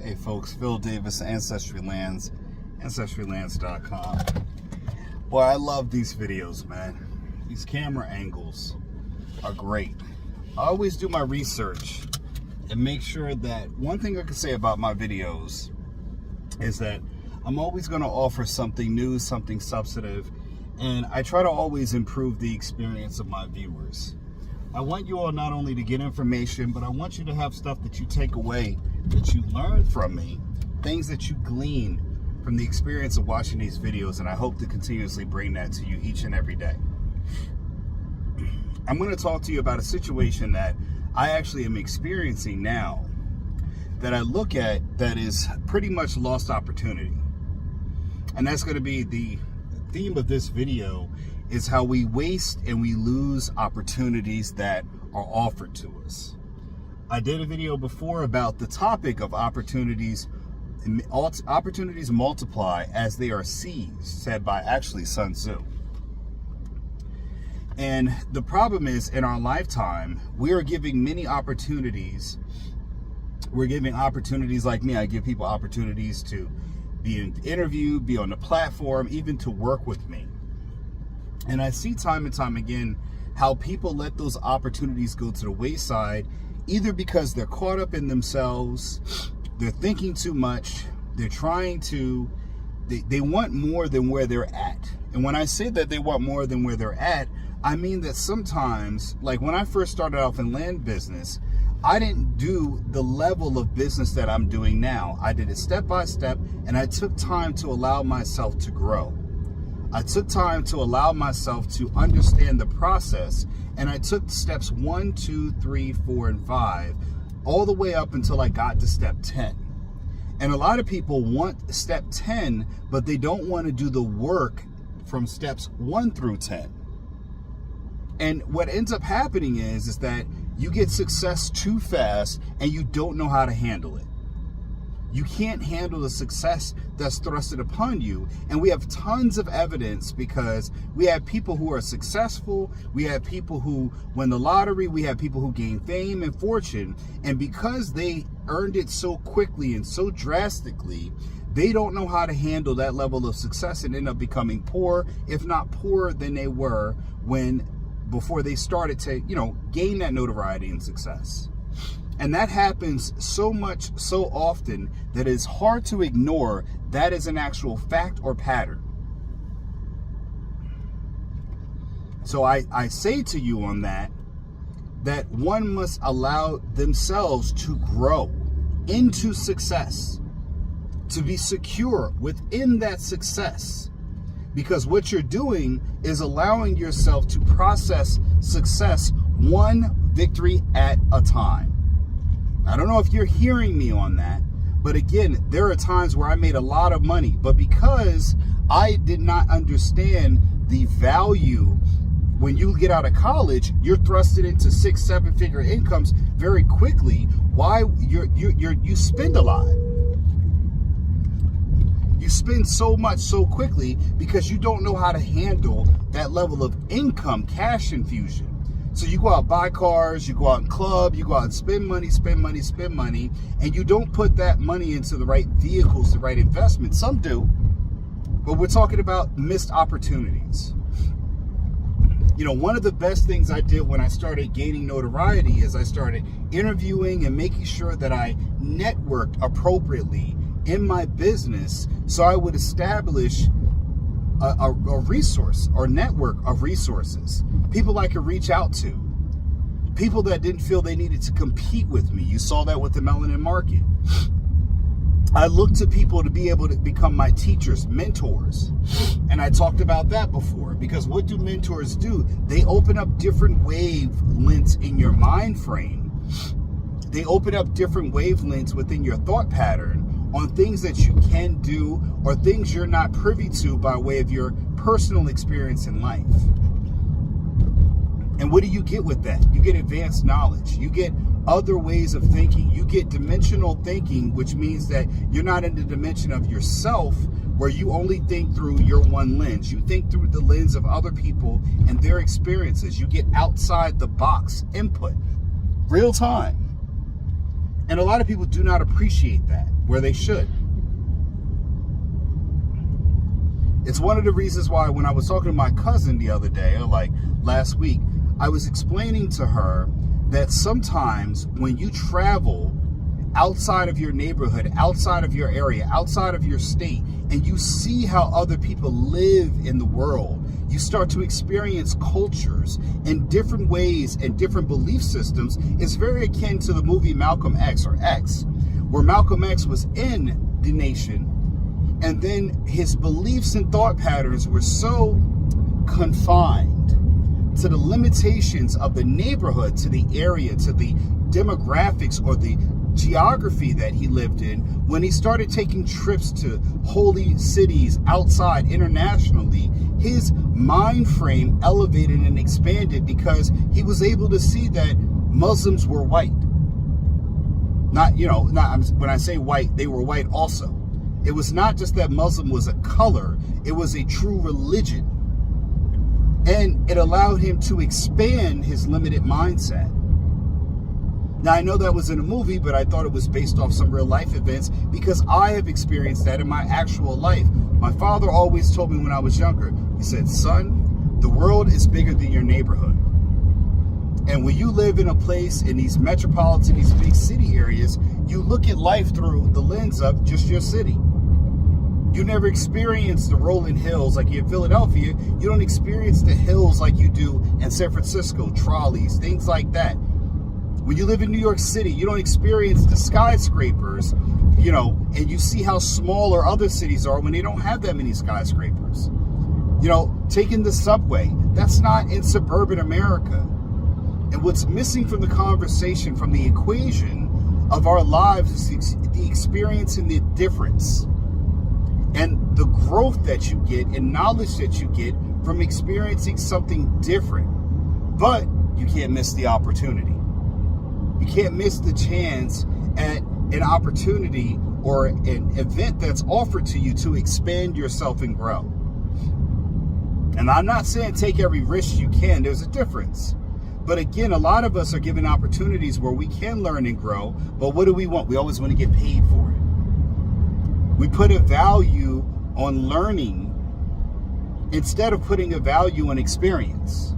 Hey folks, Phillip Davis, Ancestry Lands, AncestryLands.com. Boy, I love these videos, man. These camera angles are great. I always do my research and make sure that one thing I can say about my videos is that I'm always going to offer something new, something substantive, and I try to always improve the experience of my viewers. I want you all not only to get information, but I want you to have stuff that you take away, that you learn from me, things that you glean from the experience of watching these videos, and I hope to continuously bring that to you each and every day. I'm going to talk to you about a situation that I actually am experiencing now that I look at that is pretty much lost opportunity. And that's going to be the theme of this video, is how we waste and we lose opportunities that are offered to us. I did a video before about the topic of opportunities. Opportunities multiply as they are seized, said by actually Sun Tzu. And the problem is, in our lifetime, we are giving many opportunities. We're giving opportunities like me. I give people opportunities to be in the interview, be on the platform, even to work with me. And I see time and time again how people let those opportunities go to the wayside, either because they're caught up in themselves, they're thinking too much, they're trying to, they want more than where they're at. And when I say that they want more than where they're at, I mean that sometimes, like when I first started off in land business, I didn't do the level of business that I'm doing now. I did it step by step, and I took time to allow myself to grow. I took time to allow myself to understand the process, and I took steps 1, 2, 3, 4, and 5, all the way up until I got to step 10. And a lot of people want step 10, but they don't want to do the work from steps 1 through 10. And what ends up happening is that you get success too fast and you don't know how to handle it. You can't handle the success that's thrusted upon you. And we have tons of evidence, because we have people who are successful. We have people who win the lottery. We have people who gain fame and fortune. And because they earned it so quickly and so drastically, they don't know how to handle that level of success and end up becoming poor, if not poorer than they were before they started to, gain that notoriety and success. And that happens so much, so often, that it's hard to ignore that as an actual fact or pattern. So I say to you on that one must allow themselves to grow into success, to be secure within that success. Because what you're doing is allowing yourself to process success one victory at a time. I don't know if you're hearing me on that, but again, there are times where I made a lot of money, but because I did not understand the value, when you get out of college, you're thrusted into 6-7 figure incomes very quickly. Why? You spend a lot. You spend so much so quickly because you don't know how to handle that level of income, cash infusion. So you go out, buy cars, you go out and club, you go out and spend money, and you don't put that money into the right vehicles, the right investments. Some do, but we're talking about missed opportunities. One of the best things I did when I started gaining notoriety is I started interviewing and making sure that I networked appropriately in my business, so I would establish a resource or network of resources, people I could reach out to, people that didn't feel they needed to compete with me. You saw that with the melanin market. I looked to people to be able to become my teachers, mentors. And I talked about that before, because what do mentors do? They open up different wavelengths in your mind frame. They open up different wavelengths within your thought pattern on things that you can do or things you're not privy to by way of your personal experience in life. And what do you get with that? You get advanced knowledge. You get other ways of thinking. You get dimensional thinking, which means that you're not in the dimension of yourself where you only think through your one lens. You think through the lens of other people and their experiences. You get outside the box input, real time. And a lot of people do not appreciate that, where they should. It's one of the reasons why when I was talking to my cousin the other day, or like last week, I was explaining to her that sometimes when you travel outside of your neighborhood, outside of your area, outside of your state, and you see how other people live in the world, you start to experience cultures in different ways and different belief systems. It's very akin to the movie Malcolm X, or X, where Malcolm X was in the nation, and then his beliefs and thought patterns were so confined to the limitations of the neighborhood, to the area, to the demographics or the geography that he lived in. When he started taking trips to holy cities outside internationally, his mind frame elevated and expanded because he was able to see that Muslims were white. When I say white, they were white also. It was not just that Muslim was a color, it was a true religion. And it allowed him to expand his limited mindset. Now, I know that was in a movie, but I thought it was based off some real life events because I have experienced that in my actual life. My father always told me when I was younger, he said, son, the world is bigger than your neighborhood. And when you live in a place in these metropolitan, these big city areas, you look at life through the lens of just your city. You never experience the rolling hills like in Philadelphia. You don't experience the hills like you do in San Francisco, trolleys, things like that. When you live in New York City, you don't experience the skyscrapers, and you see how smaller other cities are when they don't have that many skyscrapers. Taking the subway, that's not in suburban America. And what's missing from the conversation, from the equation of our lives, is the experience and the difference. And the growth that you get and knowledge that you get from experiencing something different. But you can't miss the opportunity. You can't miss the chance at an opportunity or an event that's offered to you to expand yourself and grow. And I'm not saying take every risk you can. There's a difference. But again, a lot of us are given opportunities where we can learn and grow. But what do we want? We always want to get paid for it. We put a value on learning instead of putting a value on experience.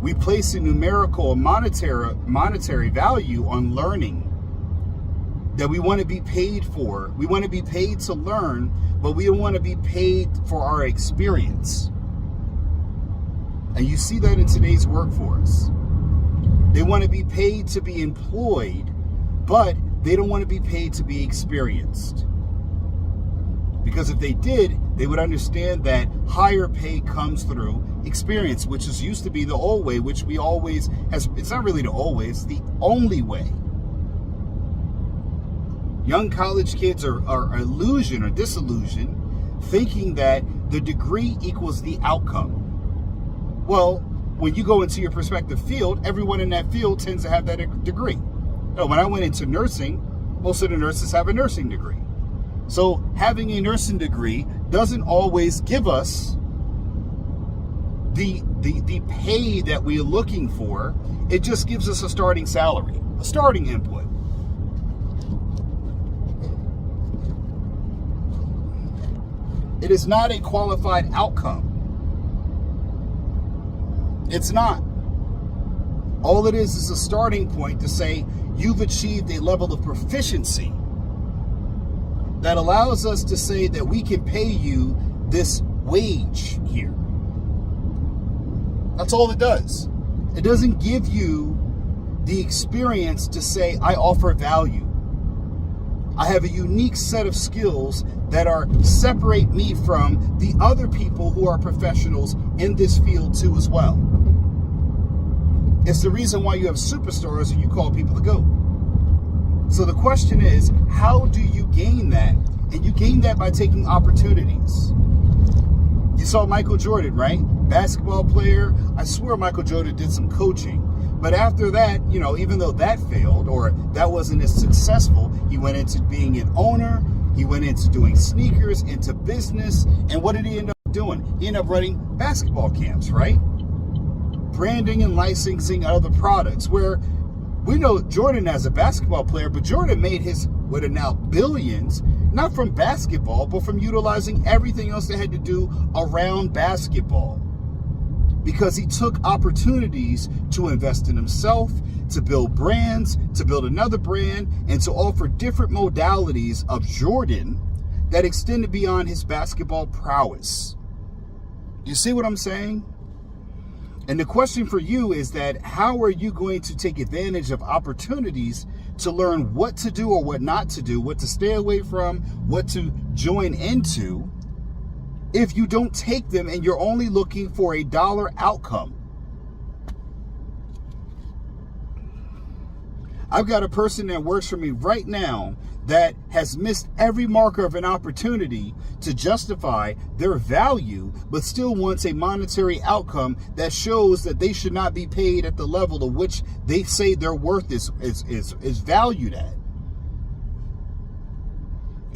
We place a numerical or monetary value on learning that we want to be paid for. We want to be paid to learn, but we don't want to be paid for our experience. And you see that in today's workforce. They want to be paid to be employed, but they don't want to be paid to be experienced. Because if they did, they would understand that higher pay comes through experience, which is used to be the old way, which we always has. It's not really the old way, it's the only way. Young college kids are illusion or disillusioned, thinking that the degree equals the outcome. Well, when you go into your prospective field, everyone in that field tends to have that degree. Now, when I went into nursing, most of the nurses have a nursing degree. So having a nursing degree doesn't always give us the pay that we're looking for. It just gives us a starting salary, a starting input. It is not a qualified outcome. It's not. All it is a starting point to say you've achieved a level of proficiency that allows us to say that we can pay you this wage here. That's all it does. It doesn't give you the experience to say, I offer value. I have a unique set of skills that separate me from the other people who are professionals in this field too as well. It's the reason why you have superstars and you call people the GOAT. So the question is, how do you gain that? And you gain that by taking opportunities. You saw Michael Jordan, right? Basketball player. I swear Michael Jordan did some coaching. But after that, even though that failed or that wasn't as successful, he went into being an owner. He went into doing sneakers, into business. And what did he end up doing? He ended up running basketball camps, right? Branding and licensing other products, where We know Jordan as a basketball player, but Jordan made his, what are now billions, not from basketball, but from utilizing everything else that had to do around basketball. Because he took opportunities to invest in himself, to build brands, to build another brand, and to offer different modalities of Jordan that extended beyond his basketball prowess. You see what I'm saying? And the question for you is that how are you going to take advantage of opportunities to learn what to do or what not to do, what to stay away from, what to join into, if you don't take them and you're only looking for a dollar outcome? I've got a person that works for me right now that has missed every marker of an opportunity to justify their value, but still wants a monetary outcome that shows that they should not be paid at the level to which they say their worth is valued at.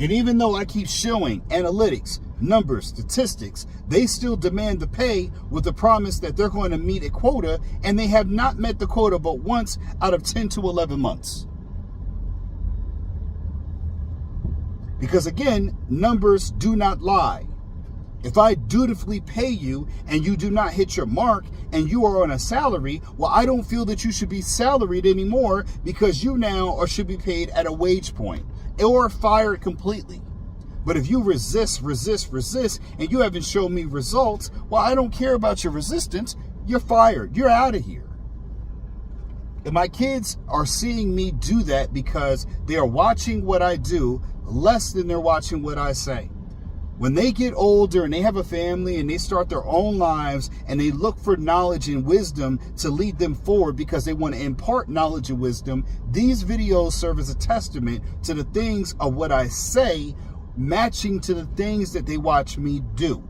And even though I keep showing analytics, numbers, statistics, they still demand the pay with the promise that they're going to meet a quota, and they have not met the quota but once out of 10 to 11 months. Because again, numbers do not lie. If I dutifully pay you and you do not hit your mark and you are on a salary, well, I don't feel that you should be salaried anymore because you now or should be paid at a wage point or fired completely. But if you resist, and you haven't shown me results, well, I don't care about your resistance. You're fired. You're out of here. And my kids are seeing me do that because they are watching what I do less than they're watching what I say. When they get older and they have a family and they start their own lives and they look for knowledge and wisdom to lead them forward because they want to impart knowledge and wisdom, these videos serve as a testament to the things of what I say matching to the things that they watch me do.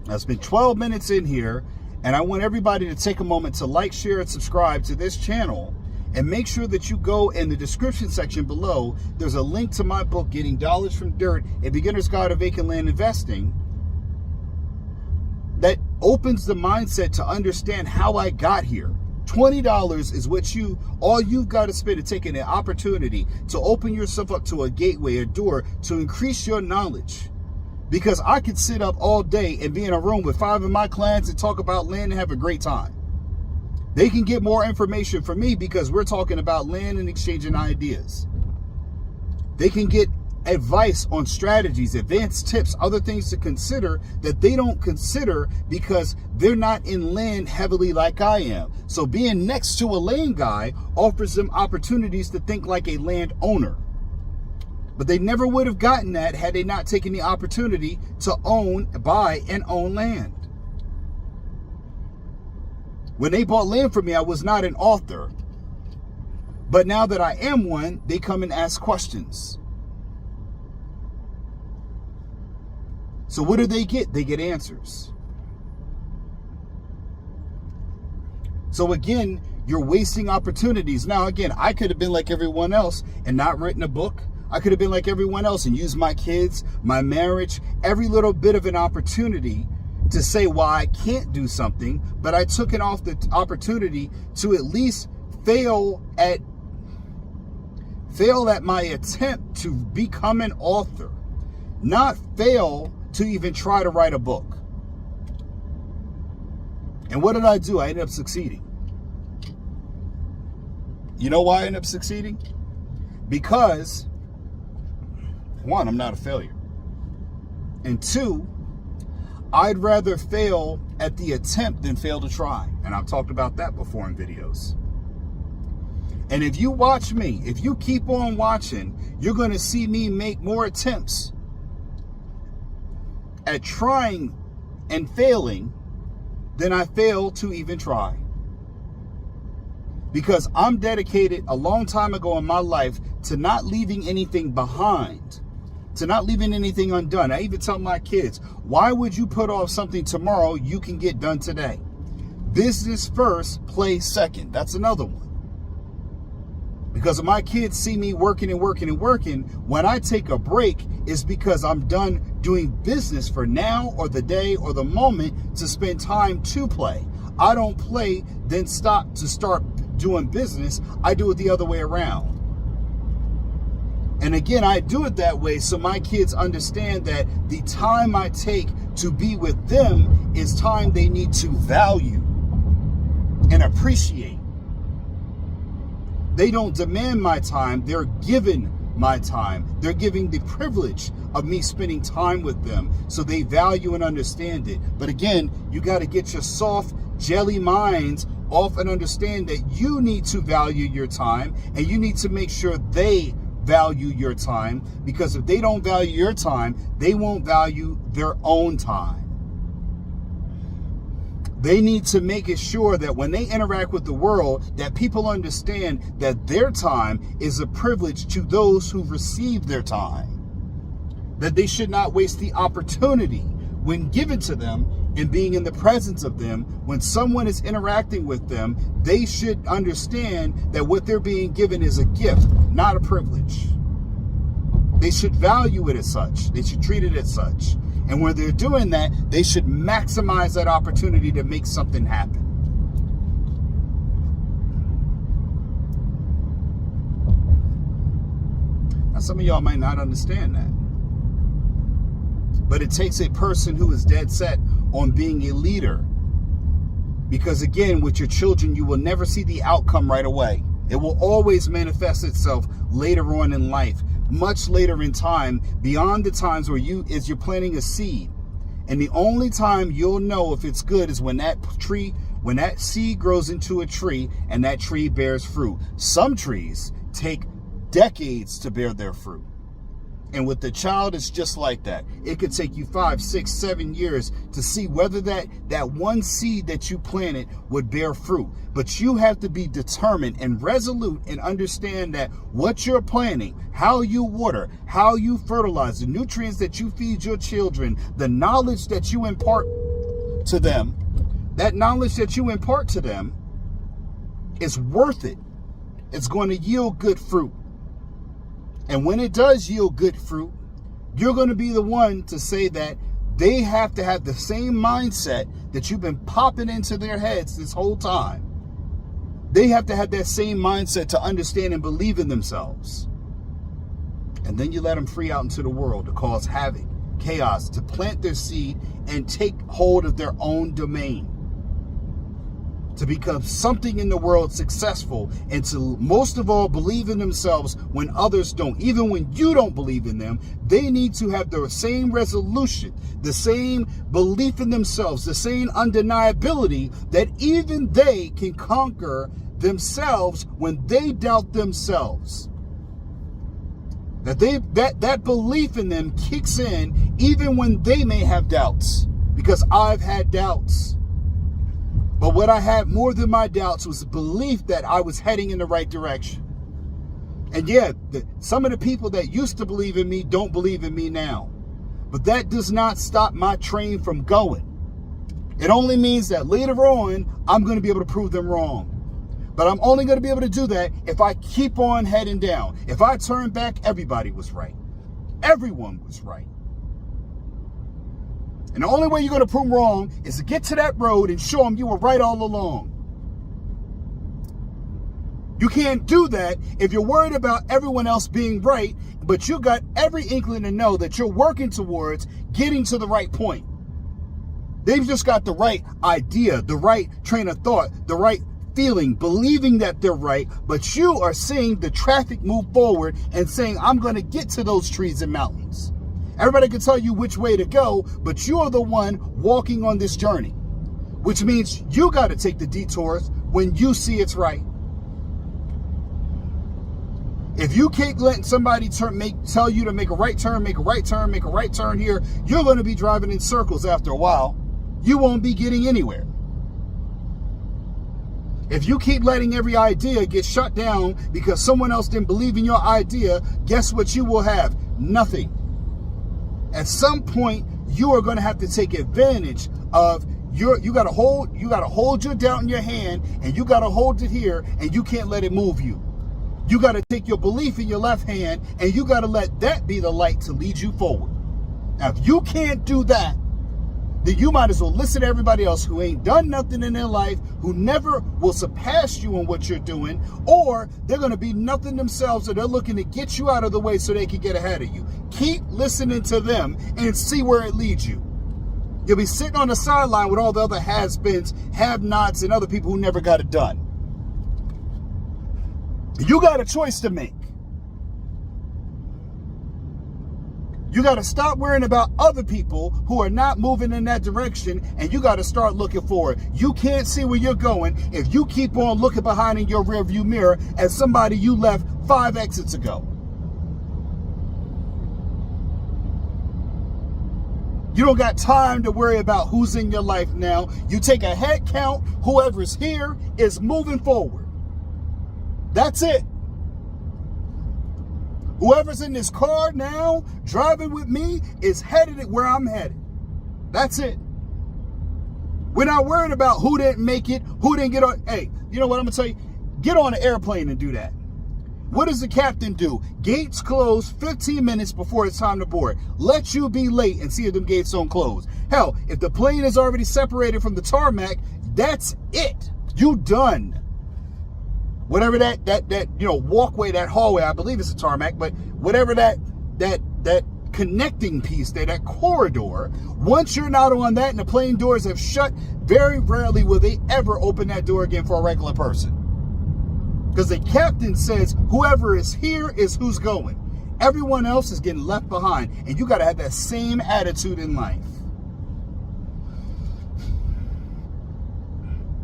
Now, it's been 12 minutes in here, and I want everybody to take a moment to like, share, and subscribe to this channel. And make sure that you go in the description section below. There's a link to my book, Getting Dollars from Dirt, A Beginner's Guide to Vacant Land Investing, that opens the mindset to understand how I got here. $20 is what all you've got to spend to take an opportunity to open yourself up to a gateway, a door, to increase your knowledge. Because I could sit up all day and be in a room with 5 of my clients and talk about land and have a great time. They can get more information from me because we're talking about land and exchanging ideas. They can get advice on strategies, advanced tips, other things to consider that they don't consider because they're not in land heavily like I am. So being next to a land guy offers them opportunities to think like a land owner. But they never would have gotten that had they not taken the opportunity to buy and own land. When they bought land from me, I was not an author. But now that I am one, they come and ask questions. So what do they get? They get answers. So again, you're wasting opportunities. Now again, I could have been like everyone else and not written a book. I could have been like everyone else and used my kids, my marriage, every little bit of an opportunity to say why I can't do something, but I took it off the opportunity to at least fail at my attempt to become an author, not fail to even try to write a book. And what did I do? I ended up succeeding. You know why I ended up succeeding? Because, 1, I'm not a failure. And 2, I'd rather fail at the attempt than fail to try. And I've talked about that before in videos. And if you watch me, if you keep on watching, you're going to see me make more attempts at trying and failing than I fail to even try. Because I'm dedicated a long time ago in my life to not leaving anything behind, to not leaving anything undone. I even tell my kids, why would you put off something tomorrow you can get done today? Business first, play second. That's another one. Because if my kids see me working and working and working, when I take a break, it's because I'm done doing business for now or the day or the moment to spend time to play. I don't play, then stop to start doing business. I do it the other way around. And again, I do it that way so my kids understand that the time I take to be with them is time they need to value and appreciate. They don't demand my time, they're given my time. They're giving the privilege of me spending time with them so they value and understand it. But again, you got to get your soft, jelly minds off and understand that you need to value your time, and you need to make sure they value your time, because if they don't value your time, they won't value their own time. They need to make it sure that when they interact with the world, that people understand that their time is a privilege to those who receive their time. That they should not waste the opportunity when given to them and being in the presence of them. When someone is interacting with them, they should understand that what they're being given is a gift, not a privilege. They should value it as such. They should treat it as such. And when they're doing that, they should maximize that opportunity to make something happen. Now, some of y'all might not understand that. But it takes a person who is dead set on being a leader. Because again, with your children, you will never see the outcome right away. It will always manifest itself later on in life. Much later in time, beyond the times where you're planting a seed. And the only time you'll know if it's good is when that seed grows into a tree and that tree bears fruit. Some trees take decades to bear their fruit. And with the child, it's just like that. It could take you 5, 6, 7 years to see whether that one seed that you planted would bear fruit. But you have to be determined and resolute and understand that what you're planting, how you water, how you fertilize, the nutrients that you feed your children, the knowledge that you impart to them, that knowledge that you impart to them is worth it. It's going to yield good fruit. And when it does yield good fruit, you're going to be the one to say that they have to have the same mindset that you've been popping into their heads this whole time. They have to have that same mindset to understand and believe in themselves. And then you let them free out into the world to cause havoc, chaos, to plant their seed and take hold of their own domain. To become something in the world successful, and to most of all believe in themselves when others don't. Even when you don't believe in them, they need to have the same resolution, the same belief in themselves, the same undeniability that even they can conquer themselves when they doubt themselves. That belief in them kicks in even when they may have doubts, because I've had doubts. But what I had more than my doubts was the belief that I was heading in the right direction. And yeah, some of the people that used to believe in me don't believe in me now. But that does not stop my train from going. It only means that later on, I'm going to be able to prove them wrong. But I'm only going to be able to do that if I keep on heading down. If I turn back, everybody was right. Everyone was right. And the only way you're going to prove them wrong is to get to that road and show them you were right all along. You can't do that if you're worried about everyone else being right, but you got every inkling to know that you're working towards getting to the right point. They've just got the right idea, the right train of thought, the right feeling, believing that they're right, but you are seeing the traffic move forward and saying, I'm going to get to those trees and mountains. Everybody can tell you which way to go, but you are the one walking on this journey, which means you got to take the detours when you see it's right. If you keep letting somebody tell you to make a right turn, make a right turn, make a right turn here, you're going to be driving in circles after a while. You won't be getting anywhere. If you keep letting every idea get shut down because someone else didn't believe in your idea, guess what you will have? Nothing. At some point, you are going to have to take advantage of you got to hold your doubt in your hand, and you got to hold it here, and you can't let it move you. You got to take your belief in your left hand, and you got to let that be the light to lead you forward. Now, if you can't do that, then you might as well listen to everybody else who ain't done nothing in their life, who never will surpass you in what you're doing, or they're going to be nothing themselves, and they're looking to get you out of the way so they can get ahead of you. Keep listening to them and see where it leads you. You'll be sitting on the sideline with all the other has-beens, have-nots, and other people who never got it done. You got a choice to make. You got to stop worrying about other people who are not moving in that direction, and you got to start looking forward. You can't see where you're going if you keep on looking behind in your rearview mirror at somebody you left 5 exits ago. You don't got time to worry about who's in your life now. You take a head count. Whoever's here is moving forward. That's it. Whoever's in this car now, driving with me, is headed where I'm headed. That's it. We're not worried about who didn't make it, who didn't get on. Hey, you know what I'm going to tell you? Get on an airplane and do that. What does the captain do? Gates close 15 minutes before it's time to board. Let you be late and see if them gates don't close. Hell, if the plane is already separated from the tarmac, that's it. You done. Whatever that walkway, that hallway, I believe it's a tarmac, but whatever that connecting piece there, that corridor, once you're not on that and the plane doors have shut, very rarely will they ever open that door again for a regular person. Because the captain says whoever is here is who's going. Everyone else is getting left behind. And you got to have that same attitude in life.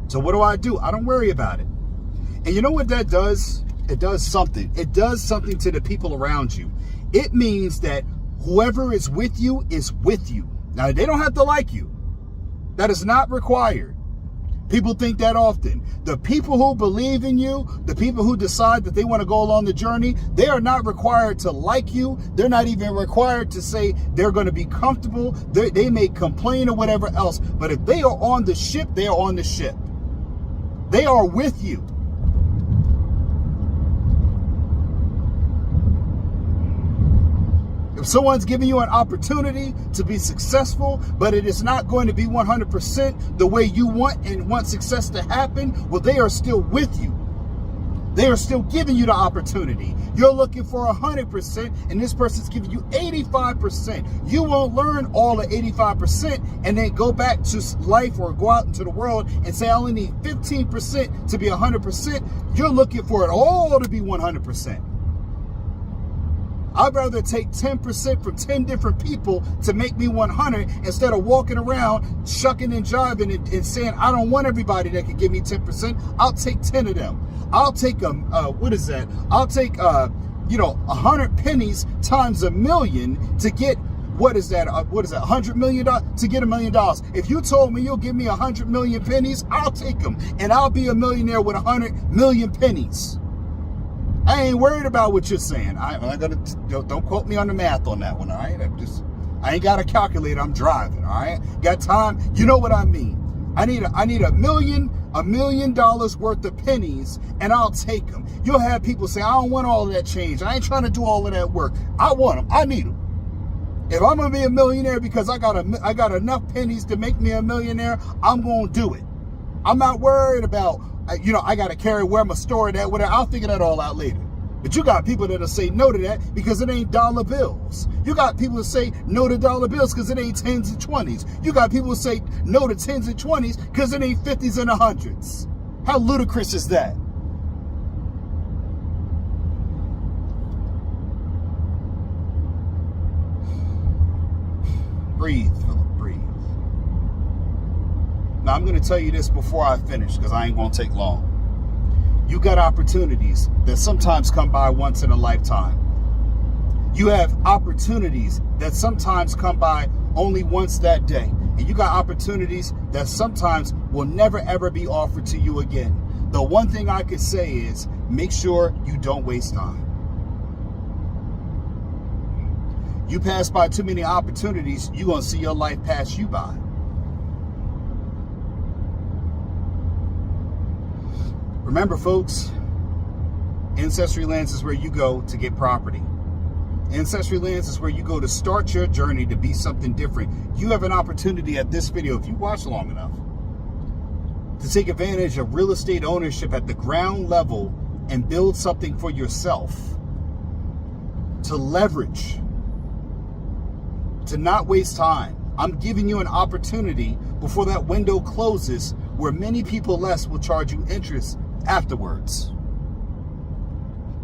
So what do? I don't worry about it. And you know what that does? It does something. It does something to the people around you. It means that whoever is with you is with you. Now, they don't have to like you. That is not required. People think that often. The people who believe in you, the people who decide that they want to go along the journey, they are not required to like you. They're not even required to say they're going to be comfortable. They may complain or whatever else. But if they are on the ship, they are on the ship. They are with you. If someone's giving you an opportunity to be successful, but it is not going to be 100% the way you want and want success to happen, well, they are still with you. They are still giving you the opportunity. You're looking for 100%, and this person's giving you 85%. You won't learn all the 85% and then go back to life or go out into the world and say, I only need 15% to be 100%. You're looking for it all to be 100%. I'd rather take 10% from 10 different people to make me 100 instead of walking around shucking and jiving and saying, I don't want everybody that can give me 10%. I'll take 10 of them. I'll take what is that? I'll take 100 pennies times a million to get, what is that? $100 million to get $1 million. If you told me you'll give me 100 million pennies, I'll take them, and I'll be a millionaire with 100 million pennies. I ain't worried about what you're saying. Don't quote me on the math on that one, all right? I ain't got a calculator. I'm driving, all right? Got time? You know what I mean. I need $1 million worth of pennies, and I'll take them. You'll have people say, I don't want all of that change. I ain't trying to do all of that work. I want them. I need them. If I'm gonna be a millionaire because I got enough pennies to make me a millionaire, I'm gonna do it. I'm not worried about, I got to carry where I'm going to store it at, whatever. I'll figure that all out later. But you got people that'll say no to that because it ain't dollar bills. You got people that say no to dollar bills because it ain't 10s and 20s. You got people that say no to 10s and 20s because it ain't 50s and 100s. How ludicrous is that? Breathe, Phillip, breathe. Now, I'm going to tell you this before I finish because I ain't going to take long. You got opportunities that sometimes come by once in a lifetime. You have opportunities that sometimes come by only once that day. And you got opportunities that sometimes will never, ever be offered to you again. The one thing I could say is make sure you don't waste time. You pass by too many opportunities, you're going to see your life pass you by. Remember, folks, Ancestry Lands is where you go to get property. Ancestry Lands is where you go to start your journey to be something different. You have an opportunity at this video, if you watch long enough, to take advantage of real estate ownership at the ground level and build something for yourself, to leverage, to not waste time. I'm giving you an opportunity before that window closes where many people less will charge you interest afterwards.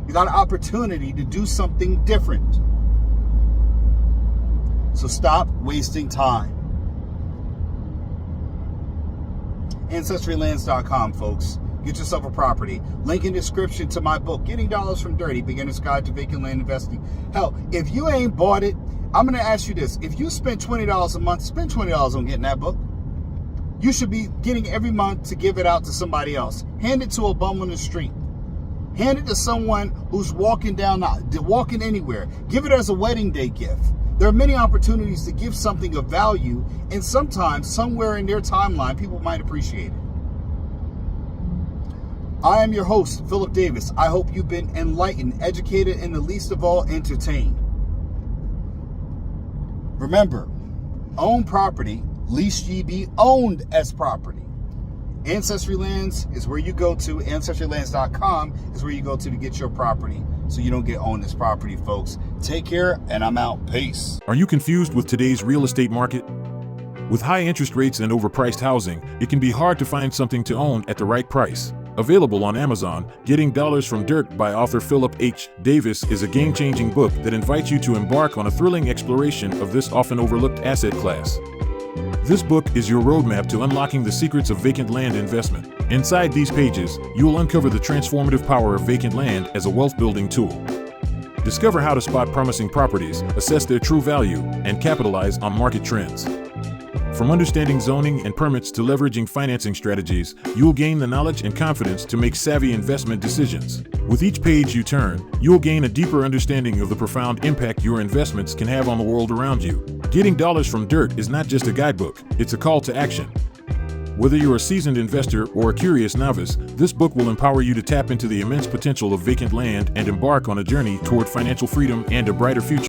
You got an opportunity to do something different. So stop wasting time. AncestryLands.com, folks. Get yourself a property. Link in description to my book, Getting Dollars from Dirty, Beginner's Guide to Vacant Land Investing. Hell, if you ain't bought it, I'm going to ask you this. If you spend $20 a month, spend $20 on getting that book. You should be getting every month to give it out to somebody else. Hand it to a bum on the street. Hand it to someone who's walking anywhere. Give it as a wedding day gift. There are many opportunities to give something of value, and sometimes, somewhere in their timeline, people might appreciate it. I am your host, Phillip Davis. I hope you've been enlightened, educated, and the least of all, entertained. Remember, own property, lest ye be owned as property. Ancestry Lands is where you go to. AncestryLands.com is where you go to get your property so you don't get owned as property, folks. Take care, and I'm out. Peace. Are you confused with today's real estate market? With high interest rates and overpriced housing, it can be hard to find something to own at the right price. Available on Amazon, Getting Dollars from Dirt by author Phillip Davis is a game-changing book that invites you to embark on a thrilling exploration of this often overlooked asset class. This book is your roadmap to unlocking the secrets of vacant land investment. Inside these pages, you will uncover the transformative power of vacant land as a wealth-building tool. Discover how to spot promising properties, assess their true value, and capitalize on market trends. From understanding zoning and permits to leveraging financing strategies, you'll gain the knowledge and confidence to make savvy investment decisions. With each page you turn, you'll gain a deeper understanding of the profound impact your investments can have on the world around you. Getting Dollars from Dirt is not just a guidebook, it's a call to action. Whether you're a seasoned investor or a curious novice, this book will empower you to tap into the immense potential of vacant land and embark on a journey toward financial freedom and a brighter future.